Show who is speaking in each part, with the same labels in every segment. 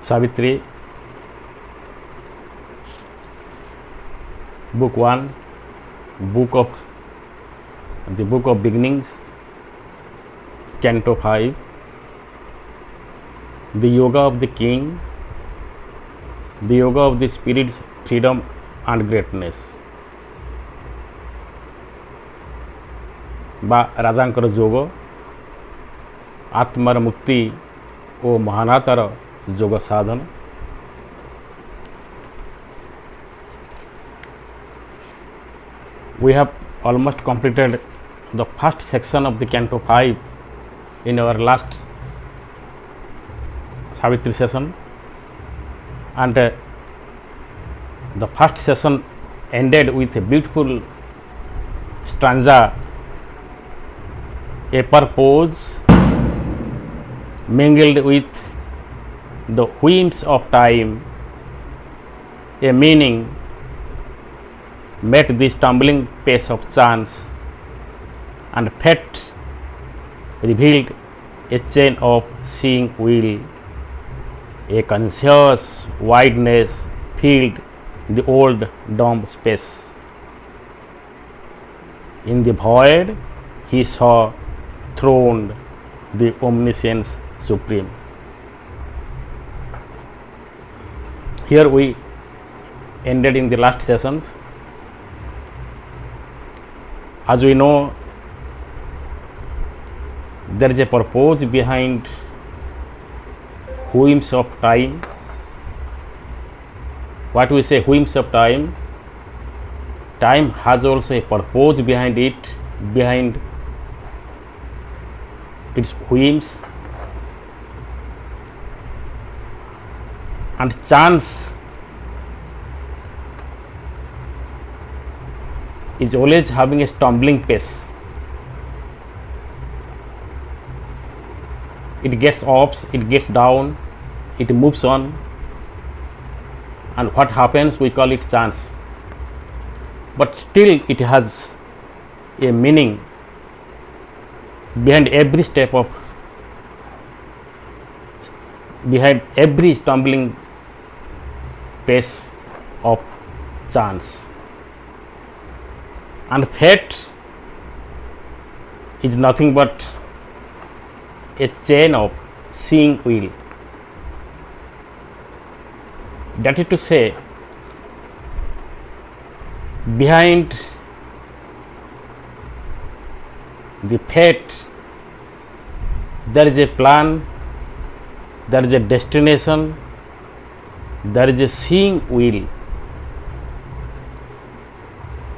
Speaker 1: Savitri, Book 1, the Book of Beginnings, Canto-5, the Yoga of the King, the Yoga of the Spirit's Freedom and Greatness, বা রাজাঙ্কর যোগ আত্মার মুক্তি ও মহানাতার যোগ সাধন। We have almost completed the first section of the Canto-5 in our last Savitri session, and the first session ended with a beautiful stanza, a purpose mingled with the whims of time, a meaning met the stumbling pace of chance, and fate revealed a chain of seeing will, a conscious wideness filled the old dumb space. In the void he saw throned the omniscience supreme. Here we ended in the last sessions. As we know, there is a purpose behind whims of time. What we say whims of time, time has also a purpose behind it, behind its whims, and chance is always having a stumbling pace. It gets ups, it gets down, it moves on, and what happens we call it chance, but still it has a meaning behind every step of, behind every stumbling pace of chance. And fate is nothing but a chain of seeing will. That is to say, behind the fate there is a plan, there is a destination, there is a seeing will.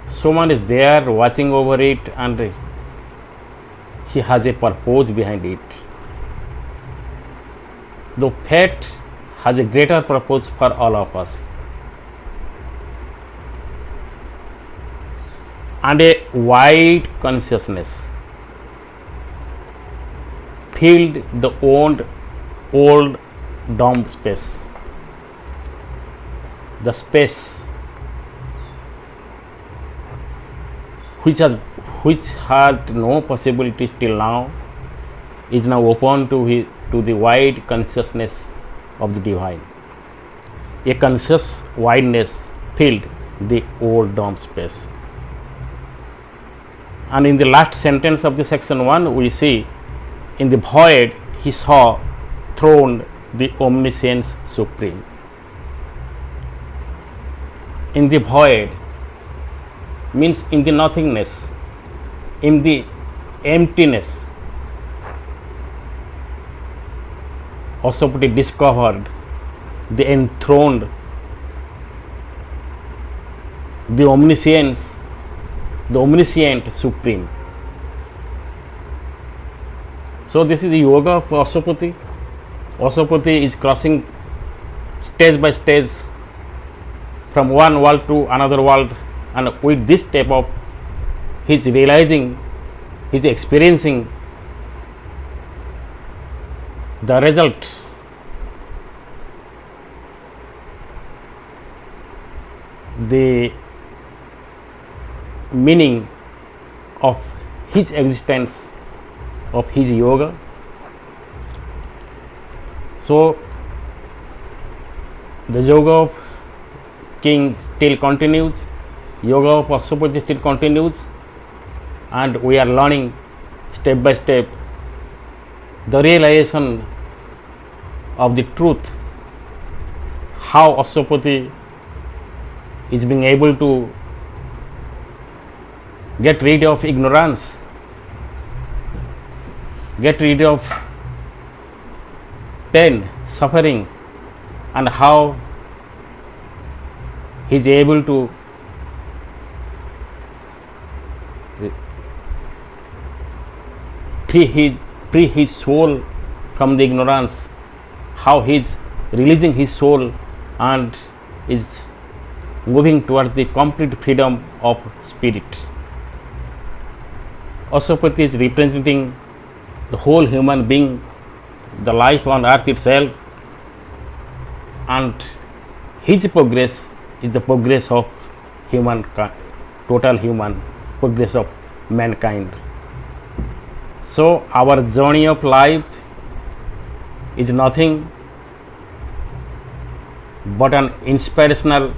Speaker 1: Someone is there watching over it, and he has a purpose behind it. Though fate has a greater purpose for all of us, and a wide consciousness filled the old dumb space, the space which had no possibilities till now is now open to the wide consciousness of the divine. A conscious wideness filled the old dumb space. And in the last sentence of the section 1 we see, in the void he saw throned the omniscience supreme. In the void means in the nothingness, in the emptiness, Asapati discovered the enthroned, the omniscience, the omniscient supreme. So this is the yoga of Asapati. Asapati is crossing stage by stage from one world to another world, and with this step of he is realizing, he is experiencing the result, the meaning of his existence, of his yoga. So The yoga of king still continues, yoga of Pashupati still continues, and we are learning step by step the realization of the truth, how Pashupati is being able to get rid of ignorance, get rid of pain, suffering, and how he is able to free his soul from the ignorance, how he is releasing his soul and is moving towards the complete freedom of spirit. Pashupati is representing the whole human being, the life on earth itself, and his progress is the progress of total human progress of mankind. So our journey of life is nothing but an inspirational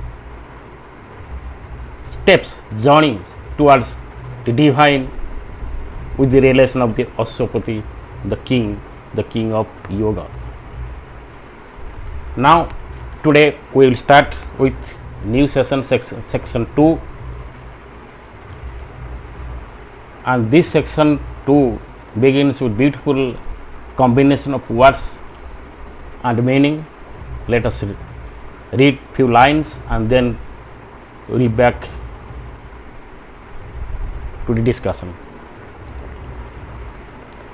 Speaker 1: steps, journey towards the divine with the relation of the Pashupati, the king of yoga. Now today we will start with new session, section 2, and this section 2 begins with beautiful combination of words and meaning. Let us read few lines and then we will back to the discussion.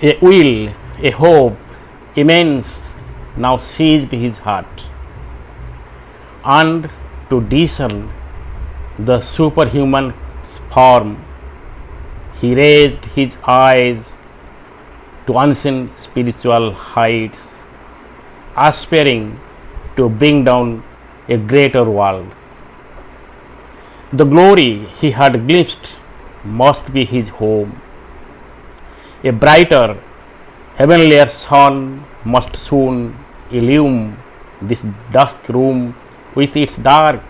Speaker 1: A will, a hope immense now seized his heart, and to discern the superhuman form, he raised his eyes to unseen spiritual heights, aspiring to bring down a greater world. The glory he had glimpsed must be his home. A brighter, heavenlier sun must soon illume this dusk room with its dark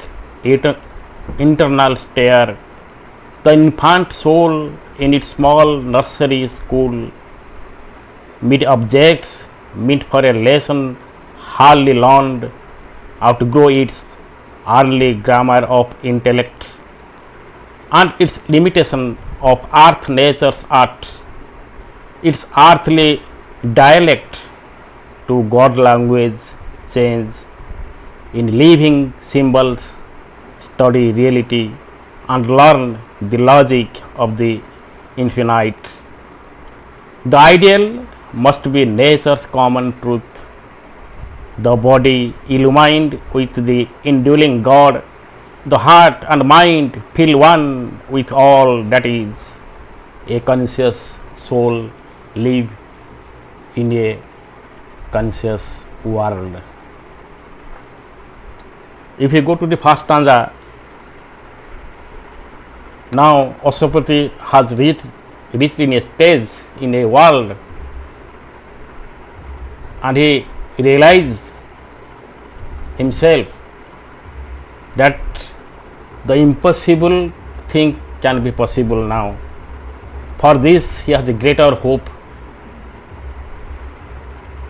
Speaker 1: internal stare. The infant soul in its small nursery school, mid objects meant for a lesson hardly learned, outgrow its early grammar of intellect and its limitation of earth nature's art, its earthly dialect to God language change, in living symbols study reality and learn the logic of the infinite. The ideal must be nature's common truth, the body illumined with the indwelling God, the heart and mind feel one with all that is. A conscious soul live in a conscious world. If you go to the first stanza, now Pashupati has reached in a stage in a world, and he realized himself that the impossible thing can be possible now. For this he has a greater hope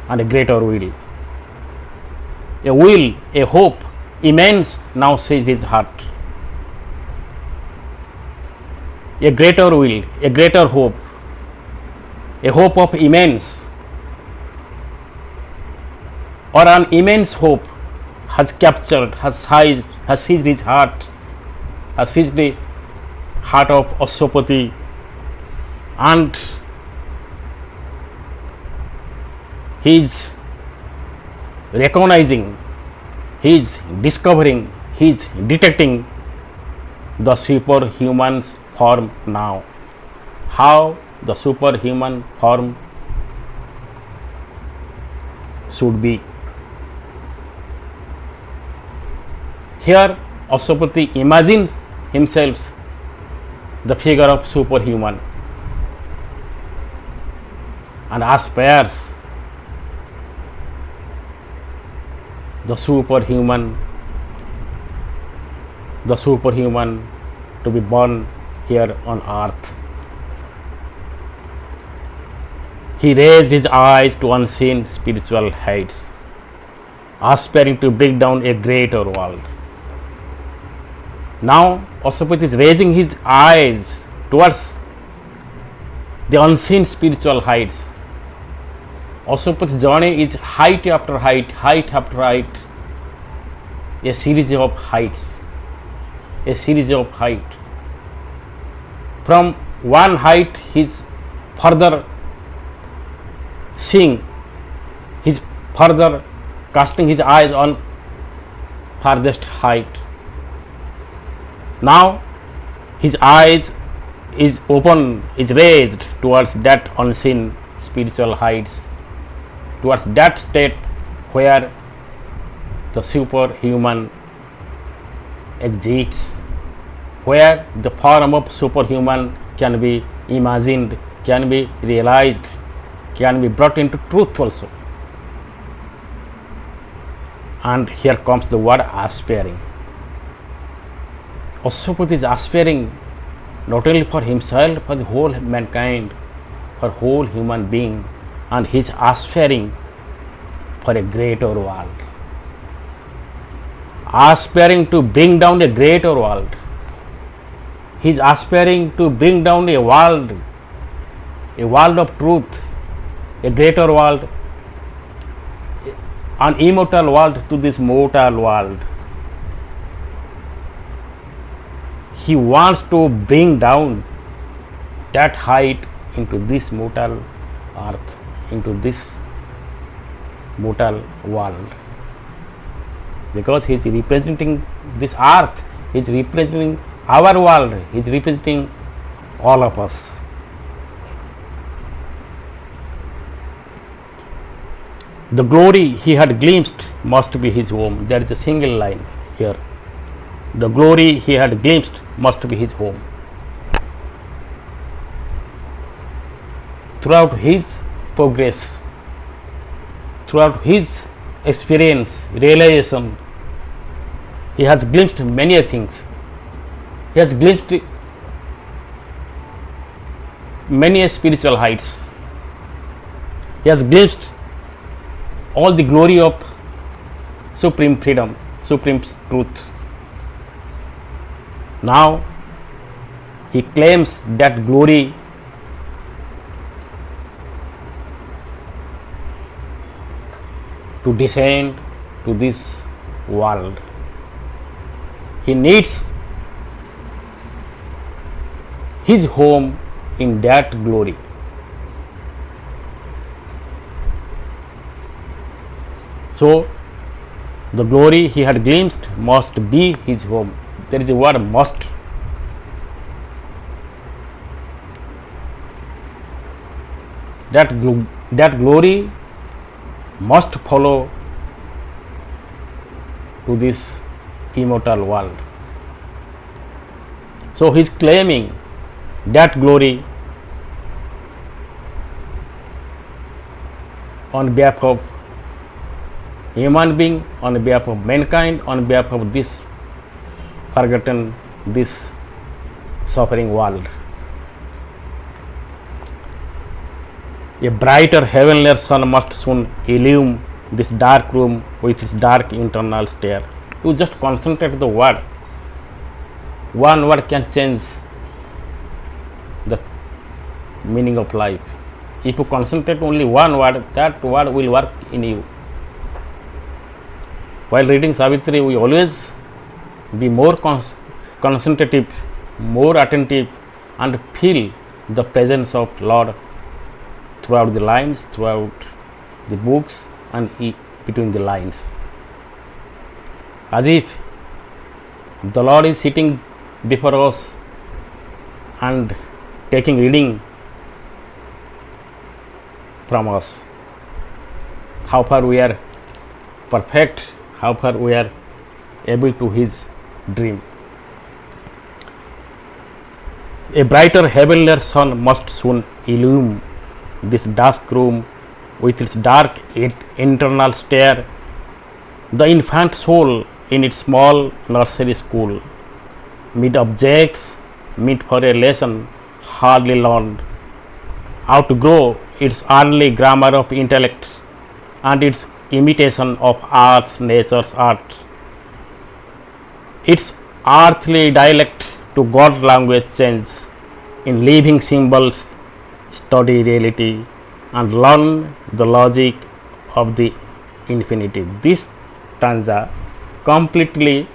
Speaker 1: and a greater will. A hope immense now seized his heart. A greater will, a greater hope, a hope of immense or an immense hope has captured, has seized his heart, has seized the heart of Pashupati, and he is recognizing, he is discovering, he is detecting the superhuman form now. How the superhuman form should be. Here Pashupati imagines himself the figure of superhuman and aspires the superhuman, to be born here on earth. He raised his eyes to unseen spiritual heights, aspiring to break down a greater world. Now Ashwapati is raising his eyes towards the unseen spiritual heights. Ashwapati's journey is height after height, height after height, a series of heights, a series of height. From one height he is further seeing, he is further casting his eyes on farthest height. Now his eyes is open, is raised towards that unseen spiritual heights, towards that state where the superhuman exists, where the form of superhuman can be imagined, can be realized, can be brought into truth also. And here comes the word aspiring. Ashwapati is aspiring not only for himself, for the whole mankind, for whole human being, and he is aspiring for a greater world, aspiring to bring down a greater world. He is aspiring to bring down a world of truth, a greater world, an immortal world to this mortal world. He wants to bring down that height into this mortal earth, into this mortal world, because he is representing this earth, he is representing our world, he is representing all of us. The glory he had glimpsed must be his home. There is a single line here. The glory he had glimpsed must be his home. Throughout his progress, throughout his experience, realization, he has glimpsed many things. He has glimpsed many spiritual heights. He has glimpsed all the glory of supreme freedom, supreme truth. Now he claims that glory to descend to this world. He needs his home in that glory. So the glory he had glimpsed must be his home. There is a word must. That glory must follow to this immortal world. So he is claiming that glory on behalf of human being, on behalf of mankind, on behalf of this forgotten, this suffering world. A brighter heavenlier sun must soon illumine this dark room with its dark internal stare. You just concentrate the word. One word can change the meaning of life. If you concentrate only one word, that word will work in you. While reading Savitri, we always be more concentrative, more attentive, and feel the presence of Lord throughout the lines, throughout the books, and between the lines. As if the Lord is sitting before us and taking reading from us. How far we are perfect, how far we are able to his dream. A brighter heavenlier sun must soon illumine this dark room with its dark internal stare. The infant soul in its small nursery school, meet objects, meet for a lesson hardly learned, outgrow its early grammar of intellect and its imitation of earth's nature's art, its earthly dialect to God language change, in living symbols study reality and learn the logic of the infinity. This stanza completely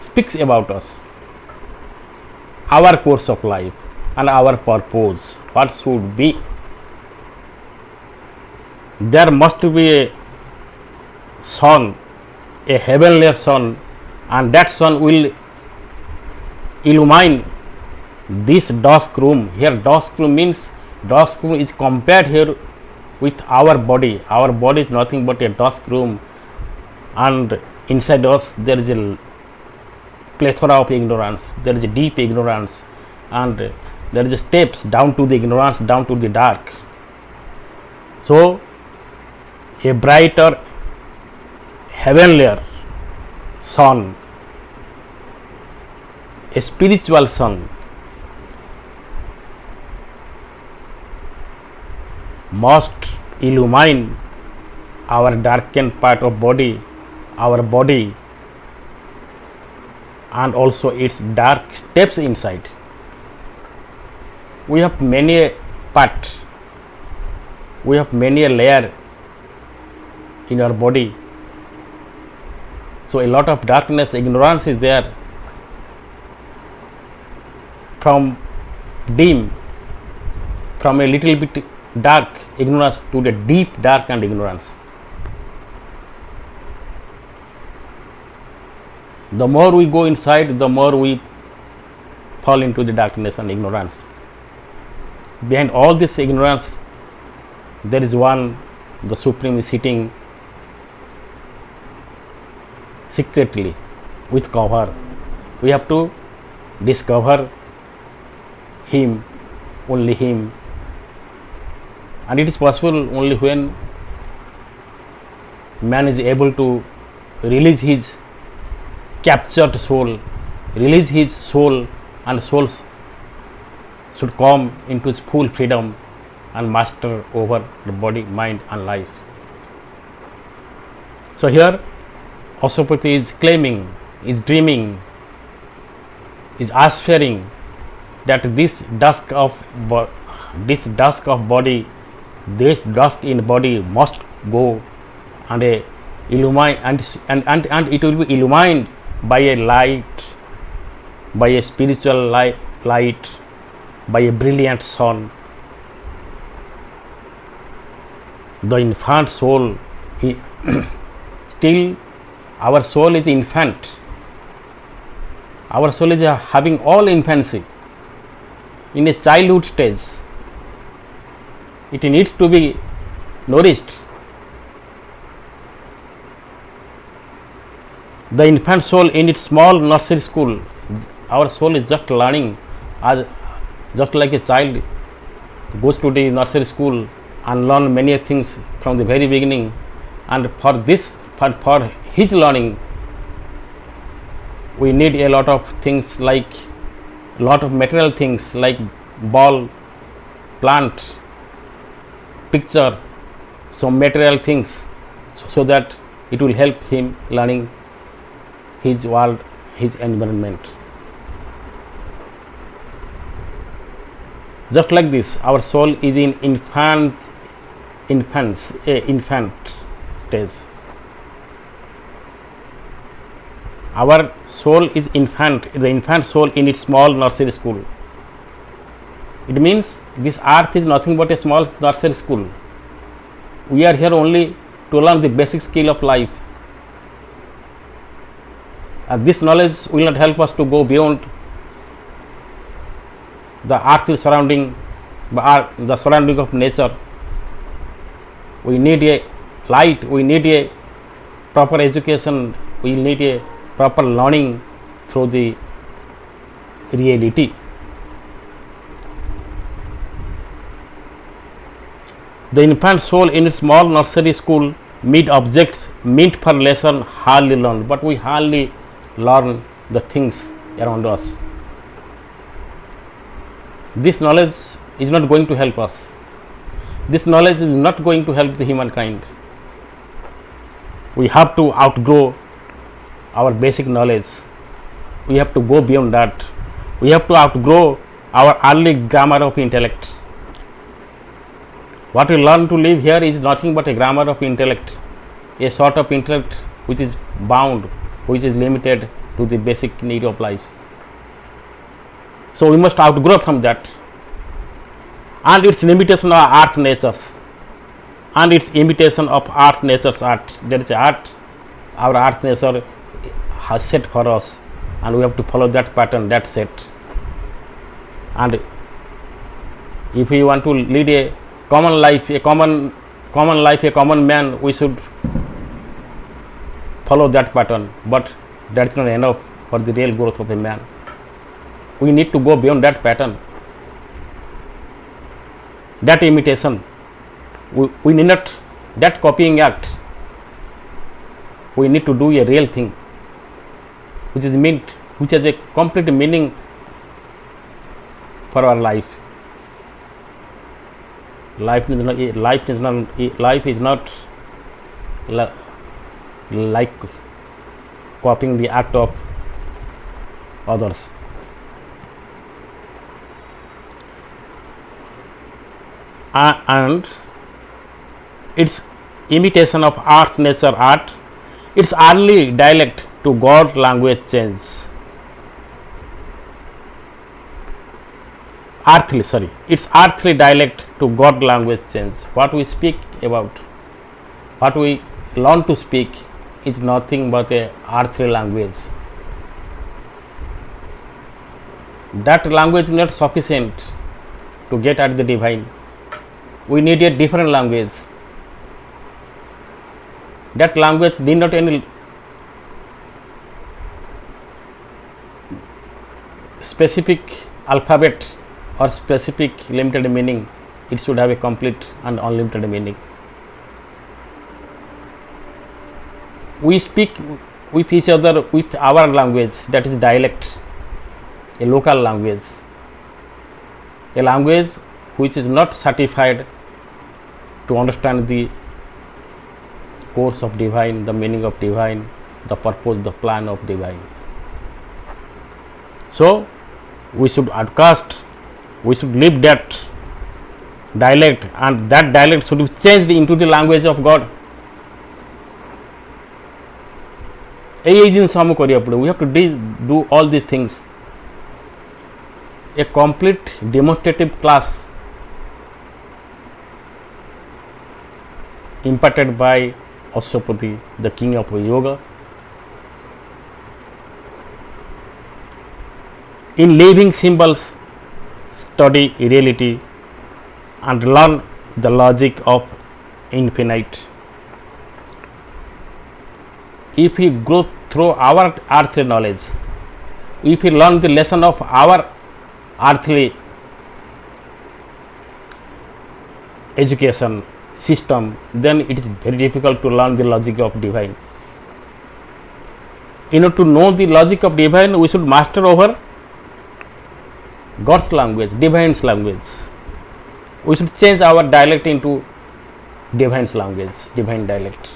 Speaker 1: speaks about us, our course of life and our purpose, what should be. There must be a sun, a heavenly sun, and that sun will illumine this dusk room. Here dusk room means, dusk room is compared here with our body. Our body is nothing but a dusk room, and inside us there is a plethora of ignorance, there is a deep ignorance, and there is steps down to the ignorance, down to the dark. So a brighter, heavenlier sun, a spiritual sun, must illumine our darkened part of body, our body, and also its dark steps inside. We have many a part, we have many a layer in our body. So a lot of darkness, ignorance is there, from dim, from a little bit dark ignorance to the deep dark and ignorance. The more we go inside, the more we fall into the darkness and ignorance. Behind all this ignorance, there is one, the Supreme is sitting secretly with cover. We have to discover Him, only Him, and it is possible only when man is able to release his captured soul, release his soul, and souls should come into his full freedom and master over the body, mind and life. So here Asopati is claiming, is dreaming, is aspiring that this dusk of body, this dusk in body must go and illumine, and it will be illumined by a light, by a spiritual light, by a brilliant sun. The infant soul, still our soul is infant, our soul is having all infancy, in a childhood stage. It needs to be nourished. The infant soul in its small nursery school, our soul is just learning, just like a child goes to the nursery school and learn many things from the very beginning, and for this, for his learning, we need a lot of things, like lot of material things like ball, plant, picture, some material things, so that it will help him learning his world, his environment. Just like this, our soul is in infant stage. Our soul is infant, the infant soul in its small nursery school. It means this earth is nothing but a small nursery school. We are here only to learn the basic skill of life. And this knowledge will not help us to go beyond the earthly surrounding, the surrounding of nature. We need a light, we need a proper education, we need a proper learning through the reality. The infant soul in its small nursery school meet objects meant for lesson hardly learned, but we hardly learn the things around us. This knowledge is not going to help us. This knowledge is not going to help the humankind. We have to outgrow our basic knowledge. We have to go beyond that. We have to outgrow our early grammar of intellect. What we learn to live here is nothing but a grammar of intellect, a sort of intellect which is bound, which is limited to the basic need of life. So we must outgrow from that, and its limitation of earth natures, and its imitation of earth nature's art. There is art, our earth nature has set for us, and we have to follow that pattern, that set. And if we want to lead a common life, a common man, we should follow that pattern. But that's not enough for the real growth of a man. We need to go beyond that pattern, that imitation. We need not that copying act. We need to do a real thing, which is meant, which has a complete meaning for our life. Life is not like copying the act of others. And its imitation of earth nature art, its early dialect to God language change. Its earthly dialect to God language change. What we speak about, what we learn to speak, is nothing but a earthly language. That language is not sufficient to get at the divine. We need a different language. That language need not any specific alphabet or specific limited meaning. It should have a complete and unlimited meaning. We speak with each other with our language, that is dialect, a local language, a language which is not certified to understand the course of divine, the meaning of divine, the purpose, the plan of divine. So we should outcast, we should live that dialect, and that dialect should be changed into the language of God. We have to do all these things. A complete demonstrative class imparted by Aswapati, the king of yoga, in living symbols study reality and learn the logic of infinite. If we grow through our earthly knowledge, if we learn the lesson of our earthly education system, then it is very difficult to learn the logic of divine. In order to know the logic of divine, we should master over God's language, divine's language. We should change our dialect into divine's language, divine dialect.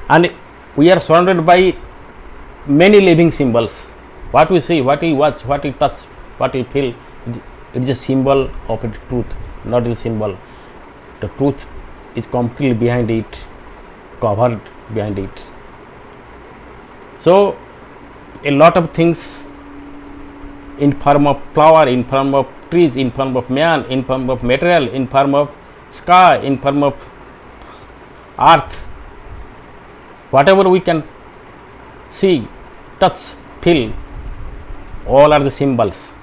Speaker 1: And we are surrounded by many living symbols. What we see, what we watch, what we touch, what we feel, it is a symbol of the truth, not a symbol. The truth is completely behind it, covered behind it. So a lot of things in form of flower, in form of trees, in form of man, in form of material, in form of sky, in form of earth, whatever we can see, touch, feel, all are the symbols,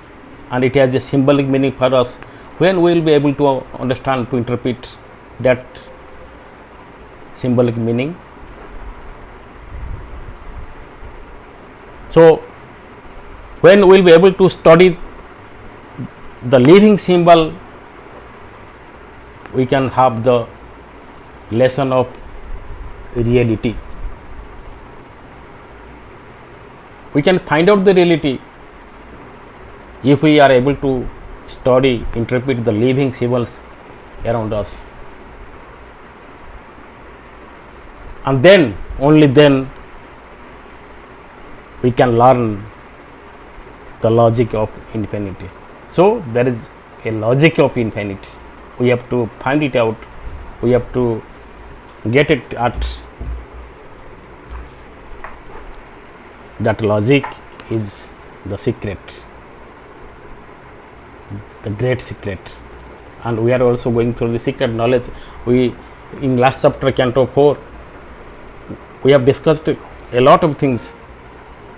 Speaker 1: and it has a symbolic meaning for us. When we will be able to understand, to interpret that symbolic meaning? So when we will be able to study the living symbol, we can have the lesson of reality. We can find out the reality if we are able to study, interpret the living symbols around us, and then only then we can learn the logic of infinity. So there is a logic of infinity. We have to find it out. We have to get it at. That logic is the secret, the great secret, and we are also going through the secret knowledge. We in last chapter Canto-5 we have discussed a lot of things.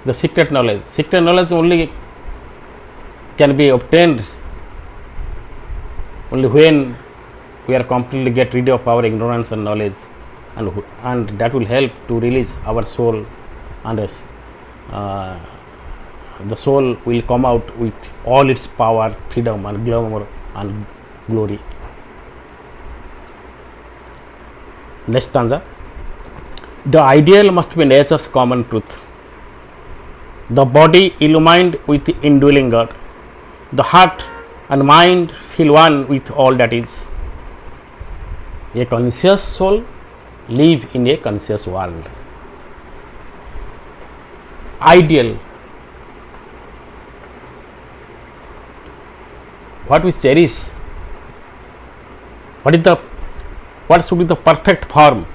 Speaker 1: The secret knowledge only can be obtained only when we are completely get rid of our ignorance and knowledge, and that will help to release our soul, and the soul will come out with all its power, freedom and glamour and glory. Next stanza. The ideal must be nature's common truth. The body illumined with the indwelling God. The heart and mind feel one with all that is. A conscious soul live in a conscious world. Ideal. What we cherish? What should be the perfect form?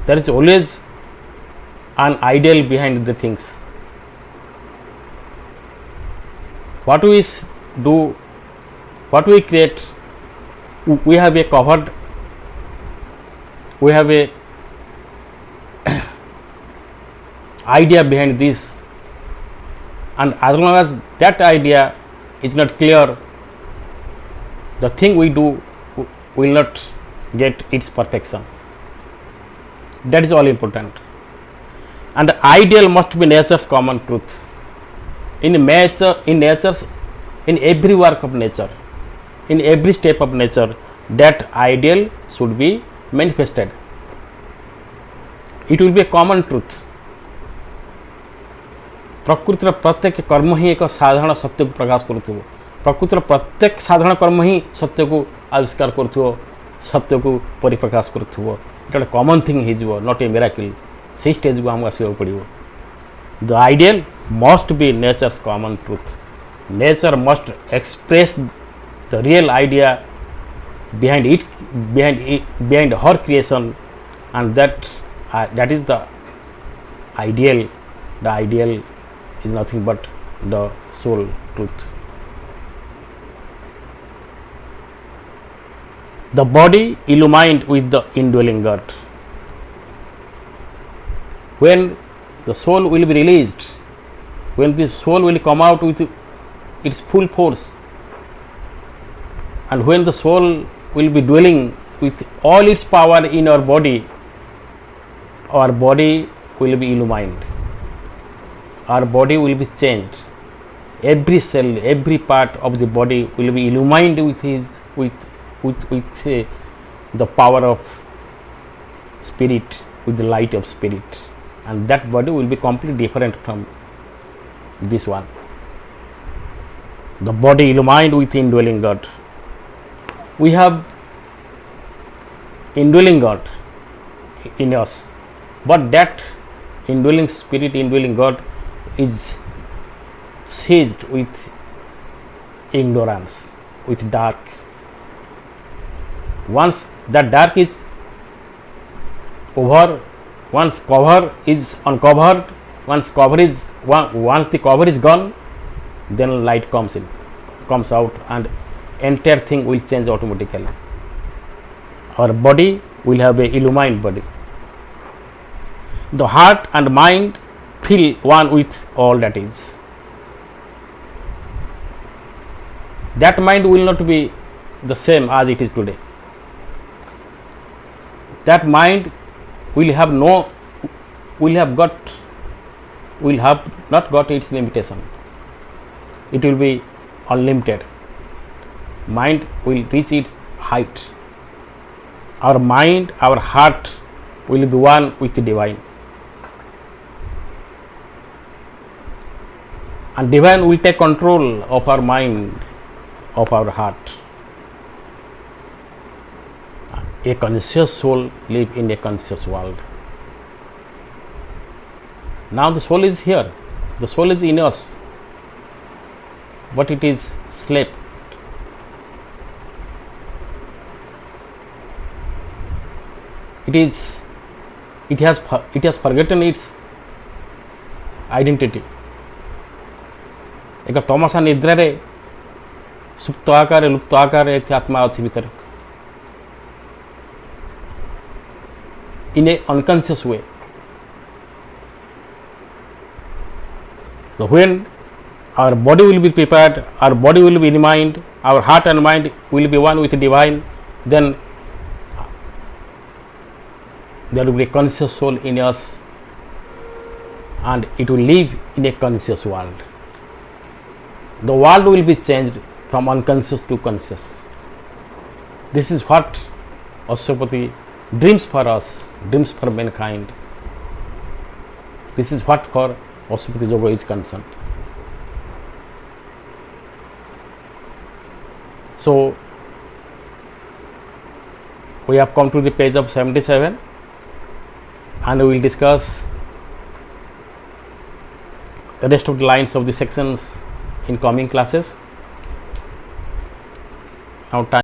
Speaker 1: There is always an ideal behind the things. What we do, what we create, we have a covered, we have a idea behind this, and as long as that idea is not clear, the thing we do will not get its perfection. That is all important. And the ideal must be nature's common truth. In every work of nature, in every step of nature, that ideal should be manifested. It will be a common truth. प्रकृतिर प्रत्येक कर्म ही एक साधारण सत्य को प्रकाश करुथिबो. प्रकृतिर प्रत्येक साधारण कर्म ही सत्य को आविष्कार करुथिबो, सत्य को परिप्रकाश करुथिबो. इट कॉमन थिंग हिजबो, नॉट ए मिराकल. से स्टेज को हम आसीबो पड़िबो. The ideal must be nature's common truth. Nature must express the real idea behind it, behind her creation, and that is the ideal. The ideal is nothing but the soul truth. The body illumined with the indwelling God. When the soul will be released, when the soul will come out with its full force, and when the soul will be dwelling with all its power in our body will be illumined. Our body will be changed. Every cell, every part of the body will be illumined with the power of spirit, with the light of spirit, and that body will be completely different from this one. The body illumined with indwelling God. We have indwelling God in us, but that indwelling spirit, indwelling God is seized with ignorance, with dark. Once that dark is over, once cover is uncovered, once the cover is gone, then light comes out, and entire thing will change automatically. Our body will have a illumined body. The heart and mind feel one with all that is. That mind will not be the same as it is today. That mind will have not got its limitation. It will be unlimited. Mind will reach its height. our mind, our heart will be one with the divine, and divine will take control of our mind, of our heart. A conscious soul live in a conscious world. Now the soul is here, the soul is in us, but it is slept. It has forgotten its identity. एक तमसा निद्रारे सुप्त आकार लुप्त आकार एक आत्मा अच्छी भीतर in a unconscious way. So when our body will be prepared, our body will be in mind, our heart and mind will be one with the divine, then there will be a conscious soul in us, and it will live in a conscious world. The world will be changed from unconscious to conscious. This is what Ashwapati dreams for us, dreams for mankind. This is what for Ashwapati Yoga is concerned. So we have come to the page of 77, and we will discuss the rest of the lines of the sections in coming classes. Now time